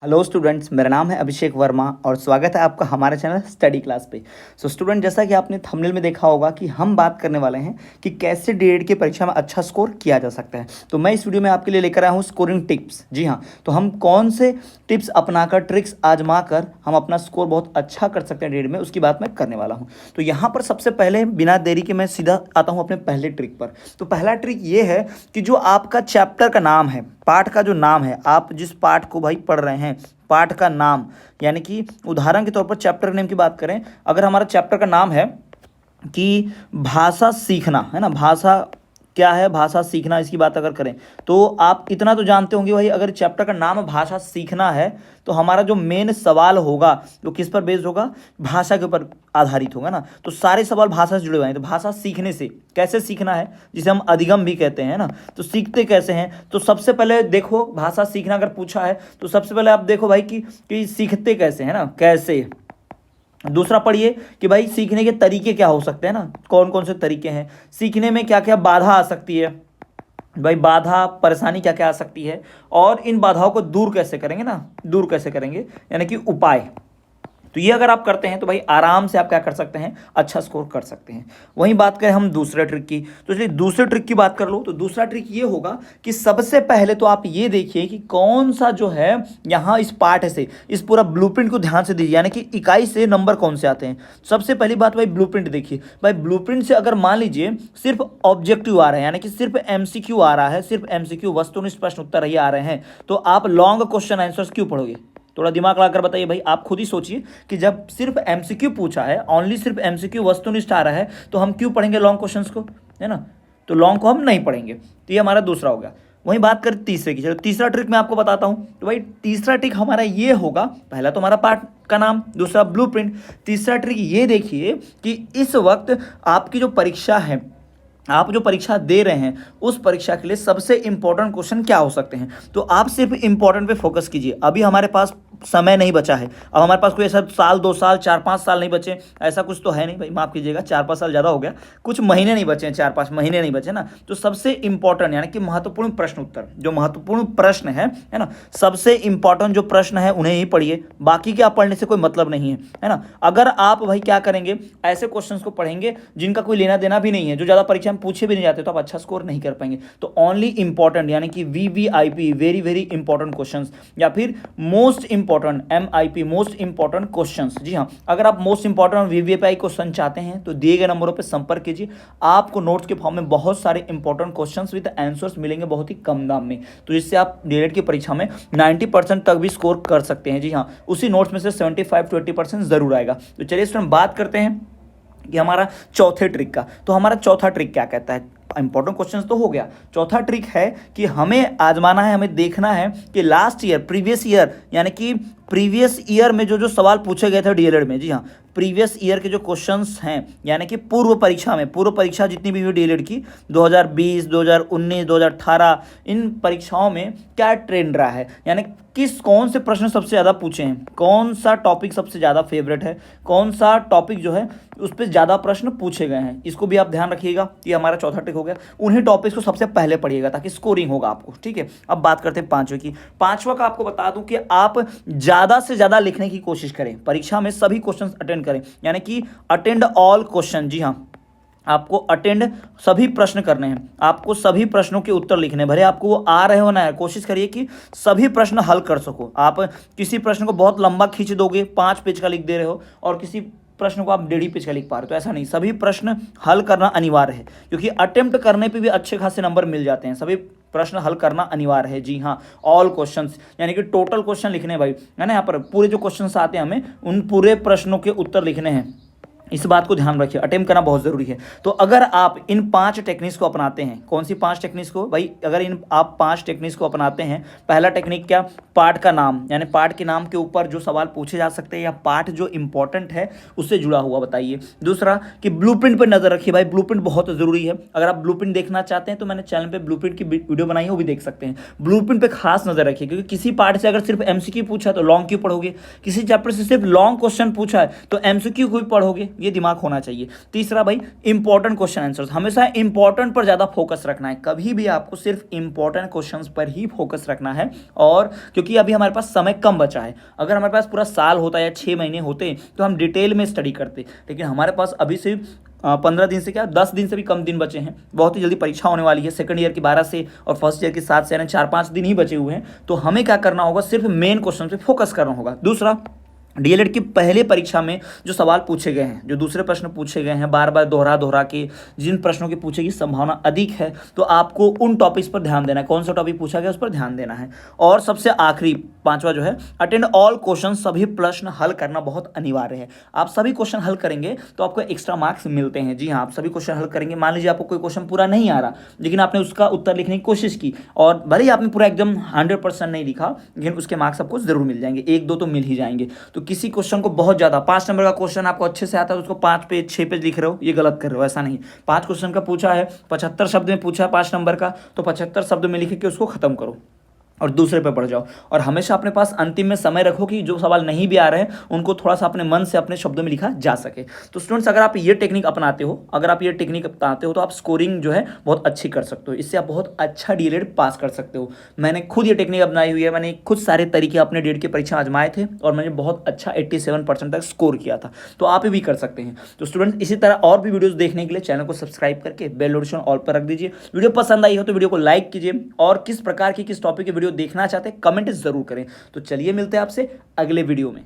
Hello students, मेरा नाम है अभिषेक वर्मा और स्वागत है आपका हमारे चैनल स्टडी क्लास पे। स्टूडेंट, जैसा कि आपने थंबनेल में देखा होगा कि हम बात करने वाले हैं कि कैसे डीएड की परीक्षा में अच्छा स्कोर किया जा सकता है। तो मैं इस वीडियो में आपके लिए लेकर आया हूँ स्कोरिंग टिप्स। जी हाँ, तो हम कौन से टिप्स अपनाकर, ट्रिक्स आजमा कर हम अपना स्कोर बहुत अच्छा कर सकते हैं डीएड में, उसकी बात मैं करने वाला हूँ। तो यहाँ पर सबसे पहले बिना देरी के मैं सीधा आता हूँ अपने पहले ट्रिक पर। तो पहला ट्रिक ये है कि जो आपका चैप्टर का नाम है, पाठ का जो नाम है, आप जिस पाठ को भाई पढ़ रहे हैं, पाठ का नाम, यानी कि उदाहरण के तौर पर चैप्टर नेम की बात करें, अगर हमारा चैप्टर का नाम है कि भाषा सीखना, है ना, भाषा क्या है, भाषा सीखना, इसकी बात अगर करें तो आप इतना तो जानते होंगे भाई, अगर चैप्टर का नाम भाषा सीखना है तो हमारा जो मेन सवाल होगा वो किस पर बेस्ड होगा, भाषा के ऊपर आधारित होगा ना। तो सारे सवाल भाषा से जुड़े हुए हैं। तो भाषा सीखने से कैसे सीखना है, जिसे हम अधिगम भी कहते हैं ना, तो सीखते कैसे हैं, तो सबसे पहले देखो, भाषा सीखना अगर पूछा है तो सबसे पहले आप देखो भाई कि सीखते कैसे है ना, कैसे। दूसरा पढ़िए कि भाई सीखने के तरीके क्या हो सकते हैं ना, कौन कौन से तरीके हैं, सीखने में क्या क्या बाधा आ सकती है, भाई बाधा परेशानी क्या क्या आ सकती है, और इन बाधाओं को दूर कैसे करेंगे ना, दूर कैसे करेंगे, यानी कि उपाय। तो ये अगर आप करते हैं तो भाई आराम से आप क्या कर सकते हैं, अच्छा स्कोर कर सकते हैं। वहीं बात करें हम दूसरे ट्रिक की, तो चलिए दूसरे ट्रिक की बात कर लो। तो दूसरा ट्रिक ये होगा कि सबसे पहले तो आप ये देखिए कि कौन सा जो है यहाँ इस पार्ट से, इस पूरा ब्लूप्रिंट को ध्यान से दीजिए, यानी कि इकाई से नंबर कौन से आते हैं। सबसे पहली बात भाई ब्लूप्रिंट देखिए। भाई ब्लूप्रिंट से अगर मान लीजिए सिर्फ ऑब्जेक्टिव आ रहे हैं, यानी कि सिर्फ एमसीक्यू आ रहा है, सिर्फ एमसीक्यू वस्तुनिष्ठ प्रश्न उत्तर ही आ रहे हैं, तो आप लॉन्ग क्वेश्चन आंसर्स क्यों पढ़ोगे? थोड़ा दिमाग लगाकर बताइए भाई, आप खुद ही सोचिए कि जब सिर्फ एमसीक्यू पूछा है, ओनली सिर्फ एमसीक्यू वस्तुनिष्ठ आ रहा है, तो हम क्यों पढ़ेंगे लॉन्ग क्वेश्चंस को, है ना। तो लॉन्ग को हम नहीं पढ़ेंगे। तो ये हमारा दूसरा हो गया। वहीं बात करें तीसरे की, चलो तीसरा ट्रिक मैं आपको बताता हूं। तो भाई तीसरा ट्रिक हमारा ये होगा, पहला तो हमारा पाठ का नाम, दूसरा ब्लूप्रिंट, तीसरा ट्रिक ये देखिए कि इस वक्त आपकी जो परीक्षा है, आप जो परीक्षा दे रहे हैं, उस परीक्षा के लिए सबसे इंपॉर्टेंट क्वेश्चन क्या हो सकते हैं। तो आप सिर्फ इंपॉर्टेंट पे फोकस कीजिए। अभी हमारे पास समय नहीं बचा है, अब हमारे पास कोई ऐसा साल, 2 साल, 4-5 साल नहीं बचे, ऐसा कुछ तो है नहीं भाई, माफ़ कीजिएगा, 4-5 साल ज़्यादा हो गया, कुछ महीने नहीं बचे हैं, 4-5 महीने नहीं बचे ना। तो सबसे इंपॉर्टेंट यानी कि महत्वपूर्ण प्रश्न उत्तर, जो महत्वपूर्ण प्रश्न है ना, सबसे इंपॉर्टेंट जो प्रश्न है उन्हें ही पढ़िए, बाकी के आप पढ़ने से कोई मतलब नहीं है ना। अगर आप भाई क्या करेंगे, ऐसे क्वेश्चन को पढ़ेंगे जिनका कोई लेना देना भी नहीं है, जो ज़्यादा परीक्षा में पूछे भी नहीं जाते, तो आप अच्छा स्कोर नहीं कर पाएंगे। तो ओनली इंपॉर्टेंट यानी कि VVIP, very very important questions, या फिर most important MIP, most important questions. जी हाँ, अगर आप मोस्ट इंपॉर्टेंट वीवीआईपी क्वेश्चन चाहते हैं तो दिए गए नंबरों पर संपर्क कीजिए, आपको नोट्स के फॉर्म में बहुत सारे इंपॉर्टेंट क्वेश्चंस विद आंसर्स मिलेंगे बहुत ही कम दाम में। तो इससे आप डीएलएड की परीक्षा में 90% तक भी स्कोर कर सकते हैं। जी हाँ, उसी नोट्स में से 75-80% जरूर आएगा। तो चलिए इस पर हम बात करते हैं कि हमारा चौथे ट्रिक का। तो हमारा चौथा ट्रिक क्या कहता है, इंपॉर्टेंट क्वेश्चंस तो हो गया, चौथा ट्रिक है कि हमें आजमाना है, हमें देखना है कि लास्ट ईयर, प्रीवियस ईयर, यानी कि प्रीवियस ईयर में जो जो सवाल पूछे गए थे डीएलएड में, जी हाँ, प्रीवियस ईयर के जो क्वेश्चंस हैं, यानी कि पूर्व परीक्षा में, पूर्व परीक्षा जितनी भी हुई डीएलएड की, 2020, 2019, 2018, इन परीक्षाओं में क्या ट्रेंड रहा है, यानी कौन से प्रश्न सबसे ज़्यादा पूछे हैं, कौन सा टॉपिक सबसे ज़्यादा फेवरेट है, कौन सा टॉपिक जो है उस पर ज़्यादा प्रश्न पूछे गए हैं, इसको भी आप ध्यान रखिएगा। ये हमारा चौथा ट्रिक हो गया। उन्हीं टॉपिक्स को सबसे पहले पढ़िएगा ताकि स्कोरिंग होगा आपको, ठीक है। अब बात करते हैं पांचवे की। पांचवा का आपको बता दूं कि आप ज़्यादा से ज़्यादा लिखने की कोशिश करें, परीक्षा में सभी क्वेश्चन अटेंड करें, यानी कि अटेंड ऑल क्वेश्चन। जी हाँ, आपको अटेंड सभी प्रश्न करने हैं, आपको सभी प्रश्नों के उत्तर लिखने, भले आपको वो आ रहे हो ना है, कोशिश करिए कि सभी प्रश्न हल कर सको। आप किसी प्रश्न को बहुत लंबा खींच दोगे, 5 पेज का लिख दे रहे हो, और किसी प्रश्न को आप 1.5 पेज का लिख पा रहे हो, तो ऐसा नहीं, सभी प्रश्न हल करना अनिवार्य है, क्योंकि अटेम्प्ट करने पे भी अच्छे खासे नंबर मिल जाते हैं। सभी प्रश्न हल करना अनिवार्य है। जी हाँ, ऑल क्वेश्चंस, यानी कि टोटल क्वेश्चन लिखने भाई, है ना, यहाँ पर पूरे जो क्वेश्चंस आते हैं हमें उन पूरे प्रश्नों के उत्तर लिखने हैं। इस बात को ध्यान रखिए, अटेम्प्ट करना बहुत ज़रूरी है। तो अगर आप इन 5 टेक्निक्स को अपनाते हैं, कौन सी 5 टेक्निक्स को भाई, अगर इन आप 5 टेक्निक्स को अपनाते हैं, पहला टेक्निक क्या, पाठ का नाम, यानी पाठ के नाम के ऊपर जो सवाल पूछे जा सकते हैं या पाठ जो इंपॉर्टेंट है उससे जुड़ा हुआ बताइए। दूसरा कि ब्लूप्रिंट पर नजर रखिए भाई, ब्लूप्रिंट बहुत ज़रूरी है। अगर आप ब्लूप्रिंट देखना चाहते हैं तो मैंने चैनल पर ब्लूप्रिंट की वीडियो बनाई है, वो भी देख सकते हैं। ब्लूप्रिंट पर खास नजर रखिए, क्योंकि किसी पाठ से अगर सिर्फ एमसीक्यू पूछा तो लॉन्ग क्यों पढ़ोगे, किसी चैप्टर से सिर्फ लॉन्ग क्वेश्चन पूछा है तो एमसीक्यू क्यों पढ़ोगे, ये दिमाग होना चाहिए। तीसरा भाई, इंपॉर्टेंट क्वेश्चन आंसर्स, हमेशा इंपॉर्टेंट पर ज़्यादा फोकस रखना है, कभी भी आपको सिर्फ इंपॉर्टेंट क्वेश्चंस पर ही फोकस रखना है। और क्योंकि अभी हमारे पास समय कम बचा है, अगर हमारे पास पूरा साल होता या 6 महीने होते तो हम डिटेल में स्टडी करते, लेकिन हमारे पास अभी सिर्फ 15 दिन से क्या 10 दिन से भी कम दिन बचे हैं, बहुत ही जल्दी परीक्षा होने वाली है, सेकंड ईयर की 12 से और फर्स्ट ईयर की 7 से, यानी 4-5 दिन ही बचे हुए हैं। तो हमें क्या करना होगा, सिर्फ मेन क्वेश्चन पे फोकस करना होगा। दूसरा, डीएलएड की पहले परीक्षा में जो सवाल पूछे गए हैं, जो दूसरे प्रश्न पूछे गए हैं बार बार दोहरा दोहरा के, जिन प्रश्नों की पूछे की संभावना अधिक है, तो आपको उन टॉपिक्स पर ध्यान देना है, कौन सा टॉपिक पूछा गया उस पर ध्यान देना है। और सबसे आखिरी पांचवा जो है, अटेंड ऑल क्वेश्चन, सभी प्रश्न हल करना बहुत अनिवार्य है। आप सभी क्वेश्चन हल करेंगे तो आपको एक्स्ट्रा मार्क्स मिलते हैं। जी हाँ, आप सभी क्वेश्चन हल करेंगे। मान लीजिए आपको कोई क्वेश्चन पूरा नहीं आ रहा, लेकिन आपने उसका उत्तर लिखने की कोशिश की, और भले ही आपने पूरा एकदम 100% नहीं लिखा, लेकिन उसके मार्क्स आपको जरूर मिल जाएंगे, 1-2 तो मिल ही जाएंगे। तो किसी क्वेश्चन को बहुत ज़्यादा 5 नंबर का क्वेश्चन आपको अच्छे से आता है, उसको 5 पेज 6 पेज लिख रहे हो, ये गलत कर रहे हो। ऐसा नहीं, 5 क्वेश्चन का पूछा है, 75 शब्द में पूछा है 5 नंबर का, तो 75 शब्द में लिख के उसको खत्म करो और दूसरे पे पढ़ जाओ। और हमेशा अपने पास अंतिम में समय रखो कि जो सवाल नहीं भी आ रहे हैं उनको थोड़ा सा अपने मन से अपने शब्दों में लिखा जा सके। तो स्टूडेंट्स, अगर आप ये टेक्निक अपनाते हो, तो आप स्कोरिंग जो है बहुत अच्छी कर सकते हो, इससे आप बहुत अच्छा डीएलएड पास कर सकते हो। मैंने खुद ये टेक्निक अपनाई हुई है, मैंने खुद सारे तरीके अपने डीएलएड की परीक्षा आजमाए थे और मैंने बहुत अच्छा 87% तक स्कोर किया था। तो आप भी कर सकते हैं। तो स्टूडेंट, इसी तरह और भी वीडियोस देखने के लिए चैनल को सब्सक्राइब करके बेल नोटिफिकेशन ऑल पर रख दीजिए। वीडियो पसंद आई हो तो वीडियो को लाइक कीजिए, और किस प्रकार की किस टॉपिक की वीडियो देखना चाहते हैं कमेंट जरूर करें। तो चलिए मिलते हैं आपसे अगले वीडियो में।